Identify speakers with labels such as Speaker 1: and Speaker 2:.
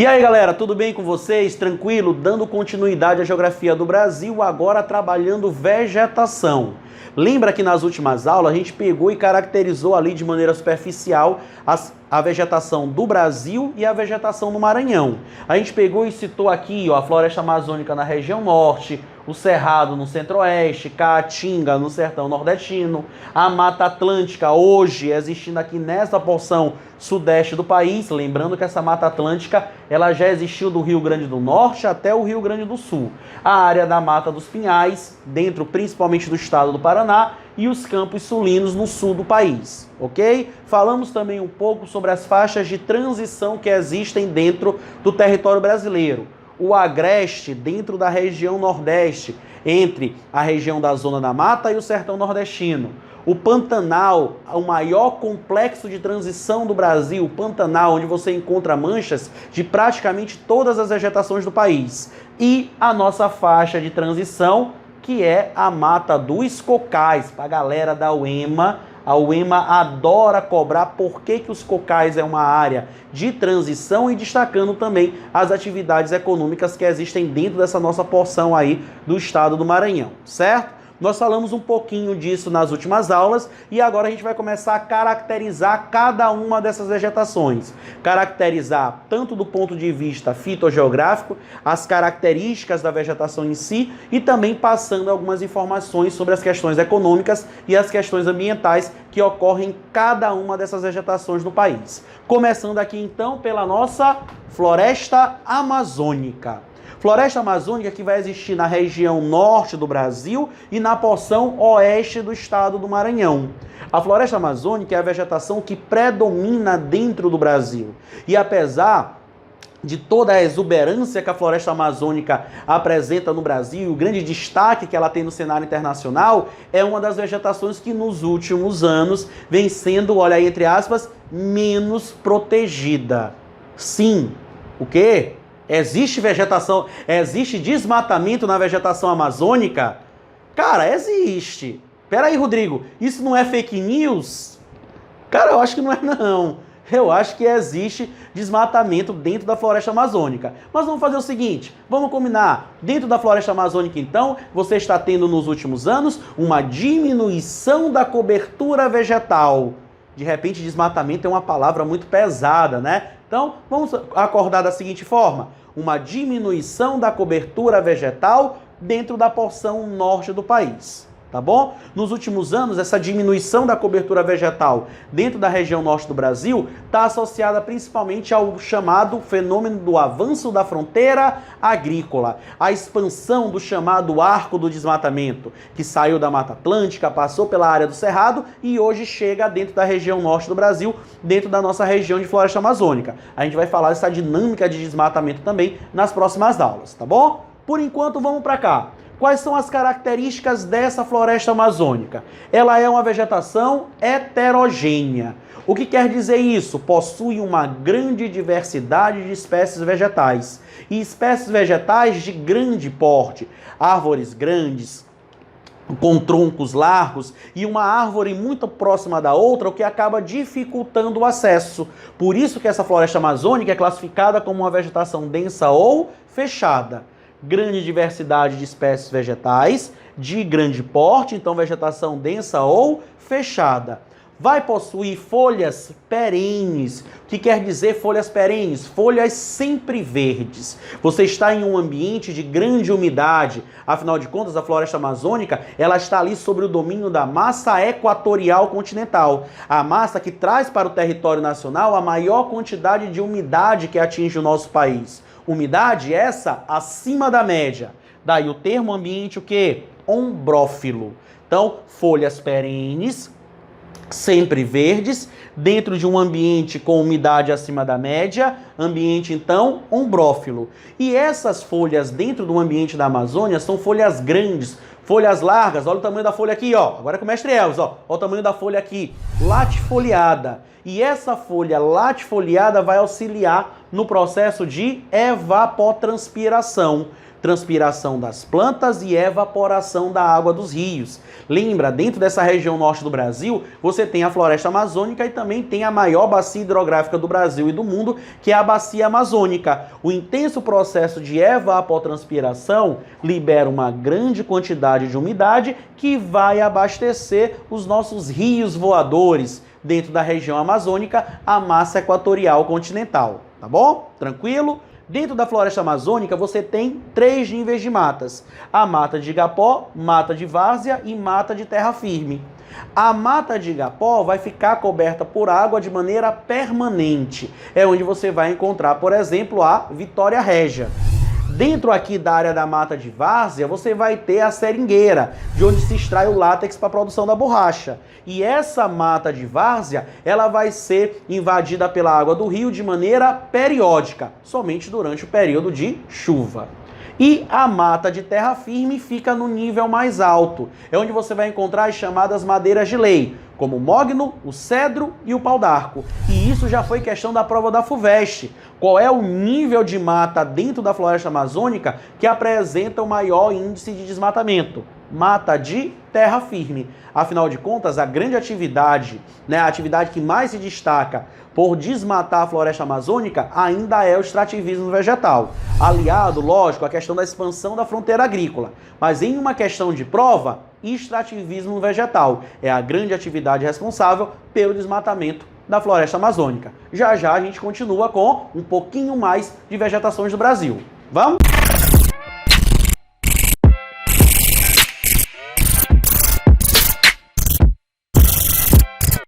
Speaker 1: E aí galera, tudo bem com vocês? Tranquilo? Dando continuidade à geografia do Brasil, agora trabalhando vegetação. Lembra que nas últimas aulas a gente pegou e caracterizou ali de maneira superficial a vegetação do Brasil e a vegetação no Maranhão. A gente pegou e citou aqui a floresta amazônica na região norte, o Cerrado no centro-oeste, Caatinga no sertão nordestino, a Mata Atlântica hoje existindo aqui nessa porção sudeste do país, lembrando que essa Mata Atlântica ela já existiu do Rio Grande do Norte até o Rio Grande do Sul. A área da Mata dos Pinhais, dentro principalmente do estado do Paraná, e os Campos Sulinos no sul do país, ok? Falamos também um pouco sobre as faixas de transição que existem dentro do território brasileiro. O Agreste, dentro da região Nordeste, entre a região da Zona da Mata e o sertão nordestino. O Pantanal, o maior complexo de transição do Brasil, o Pantanal, onde você encontra manchas de praticamente todas as vegetações do país. E a nossa faixa de transição, que é a Mata dos Cocais, para a galera da UEMA. A UEMA adora cobrar por que os cocais é uma área de transição e destacando também as atividades econômicas que existem dentro dessa nossa porção aí do estado do Maranhão, certo? Nós falamos um pouquinho disso nas últimas aulas e agora a gente vai começar a caracterizar cada uma dessas vegetações. Caracterizar tanto do ponto de vista fitogeográfico, as características da vegetação em si e também passando algumas informações sobre as questões econômicas e as questões ambientais que ocorrem em cada uma dessas vegetações do país. Começando aqui então pela nossa floresta amazônica. Floresta amazônica que vai existir na região norte do Brasil e na porção oeste do estado do Maranhão. A floresta amazônica é a vegetação que predomina dentro do Brasil. E apesar de toda a exuberância que a floresta amazônica apresenta no Brasil, o grande destaque que ela tem no cenário internacional, é uma das vegetações que nos últimos anos vem sendo, olha aí entre aspas, menos protegida. Sim, o quê? Existe vegetação, existe desmatamento na vegetação amazônica? Cara, existe. Pera aí, Rodrigo, isso não é fake news? Cara, eu acho que não é não. Eu acho que existe desmatamento dentro da floresta amazônica. Mas vamos fazer o seguinte, vamos combinar. Dentro da floresta amazônica, então, você está tendo nos últimos anos uma diminuição da cobertura vegetal. De repente, desmatamento é uma palavra muito pesada, né? Então, vamos acordar da seguinte forma. Uma diminuição da cobertura vegetal dentro da porção norte do país, tá bom? Nos últimos anos, essa diminuição da cobertura vegetal dentro da região norte do Brasil está associada principalmente ao chamado fenômeno do avanço da fronteira agrícola, a expansão do chamado arco do desmatamento, que saiu da Mata Atlântica, passou pela área do Cerrado e hoje chega dentro da região norte do Brasil, dentro da nossa região de floresta amazônica. A gente vai falar dessa dinâmica de desmatamento também nas próximas aulas, tá bom? Por enquanto, vamos para cá. Quais são as características dessa floresta amazônica? Ela é uma vegetação heterogênea. O que quer dizer isso? Possui uma grande diversidade de espécies vegetais. E espécies vegetais de grande porte. Árvores grandes, com troncos largos e uma árvore muito próxima da outra, o que acaba dificultando o acesso. Por isso que essa floresta amazônica é classificada como uma vegetação densa ou fechada. Grande diversidade de espécies vegetais, de grande porte, então vegetação densa ou fechada. Vai possuir folhas perenes. O que quer dizer folhas perenes? Folhas sempre verdes. Você está em um ambiente de grande umidade. Afinal de contas, a floresta amazônica ela está ali sobre o domínio da massa equatorial continental. A massa que traz para o território nacional a maior quantidade de umidade que atinge o nosso país. Umidade essa acima da média. Daí o termo ambiente o quê? Ombrófilo. Então, folhas perenes, sempre verdes, dentro de um ambiente com umidade acima da média, ambiente então ombrófilo. E essas folhas dentro do ambiente da Amazônia são folhas grandes, Folhas largas, olha o tamanho da folha aqui, ó. Agora é com o mestre Elvis, ó. Olha o tamanho da folha aqui. Latifoliada. E essa folha latifoliada vai auxiliar no processo de evapotranspiração. Transpiração das plantas e evaporação da água dos rios. Lembra, dentro dessa região norte do Brasil, você tem a floresta amazônica e também tem a maior bacia hidrográfica do Brasil e do mundo, que é a bacia amazônica. O intenso processo de evapotranspiração libera uma grande quantidade de umidade que vai abastecer os nossos rios voadores dentro da região amazônica, a massa equatorial continental. Tá bom? Tranquilo? Dentro da floresta amazônica, você tem 3 níveis de matas. A mata de igapó, mata de várzea e mata de terra firme. A mata de igapó vai ficar coberta por água de maneira permanente. É onde você vai encontrar, por exemplo, a Vitória Régia. Dentro aqui da área da mata de várzea, você vai ter a seringueira, de onde se extrai o látex para a produção da borracha. E essa mata de várzea, ela vai ser invadida pela água do rio de maneira periódica, somente durante o período de chuva. E a mata de terra firme fica no nível mais alto. É onde você vai encontrar as chamadas madeiras de lei, como o mogno, o cedro e o pau-d'arco. E isso já foi questão da prova da FUVEST. Qual é o nível de mata dentro da floresta amazônica que apresenta o maior índice de desmatamento? Mata de terra firme. Afinal de contas, a grande atividade, a atividade que mais se destaca por desmatar a floresta amazônica ainda é o extrativismo vegetal. Aliado, lógico, à questão da expansão da fronteira agrícola. Mas em uma questão de prova, extrativismo vegetal é a grande atividade responsável pelo desmatamento da floresta amazônica. Já já a gente continua com um pouquinho mais de vegetações do Brasil. Vamos?